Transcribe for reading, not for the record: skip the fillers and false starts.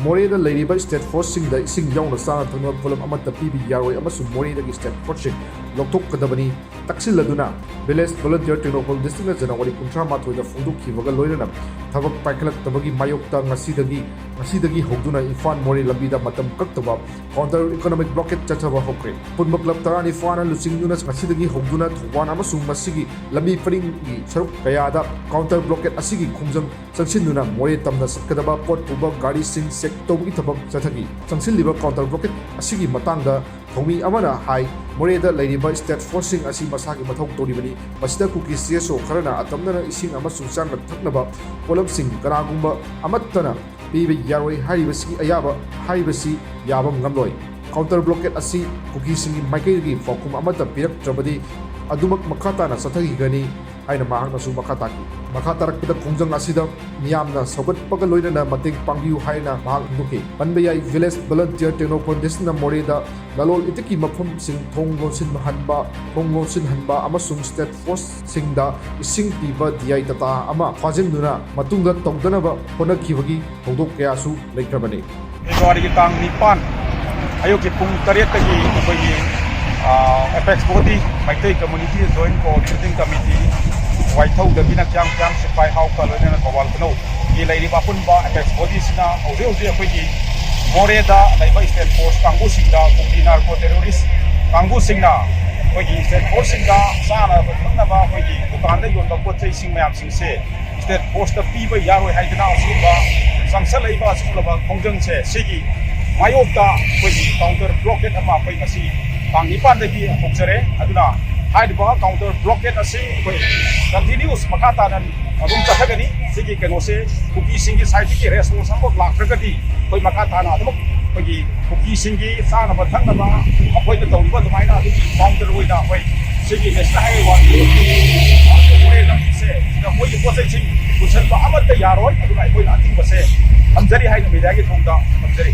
morehda leiriba state force singda ising yauna sana thangna polam amata pibi yaroi amasu morehda gi state force loktok kadabani taksilladuna village volunteer tinopol district na January 18 da fungduk khiwaga loirana thabak paikhalak tabagi mayokta ngasidagi hogduna Imphal moreh lambida matam kaktaba counter economic blockade chathaba houkhre punma club tarani fana lusingduna ngasidagi hogduna thwan amasung masigi lambi paring gi saruk kayada counter blockade asigi khungjang changsinuna moreh tamna sakadaba pot puba gari sing sek tawgi thabak chathagi changsinliba counter blockade asigi matangda thomi amana hai morehda leiriba state forcing asi masagi mathau toribani masida kuki CSO kharana atamna ising amasung chang thaknaba polam sing karagumba amattana pibe yaroi haribasi ayaba haribasi yabam ngamloi counter blockade asi kuki singi maikegi fokum amata pirak trabadi adumak makata na sathagi gani aina mahangna su makata ki makatarak pada khungjang asida miyamna sogat pagal loina mating pangbiu haina mahang nuke panbayai village volunteer tenopon desna morehda lalol itiki mafum sing thonglonsin hanba amasung state force singda ising piba diai tata ama khwajinduna matungda tongdanaba honakibagi thongdok kayasu leikrabani February tang 9 ayok pung 8 tagi akogi apex body maitai community joint coordinating committee waithau da binak jang sipai houkhre loina kawal kano gi leiri ba punba apex body sina audio akogi morehda laiba state force kanggu singda kumbi narco terrorist kanggu singna akogi state force singda sana thaknaba akogi dukanda yonba pochai sing mayam singse state force da piba yaroi haidana asumba sangsal laiba asumba khongjang se sigi mayokta akogi counter blockade ama akogi kasi tang 9 dagi hoksare aduna haiba counter blockade asi koi continuous makata nan adum chathagani sigi kenose kuki singi side ki responsible lakragadi koi makata na adum koi kuki singi sana bathang na apoi ta tawba dumaina adu counter hoina koi sigi nesta hai wa koi lambi se da koi posai sing kusan ba amata yaroi aduna koi ating base amjari hai na medagi thongda amjari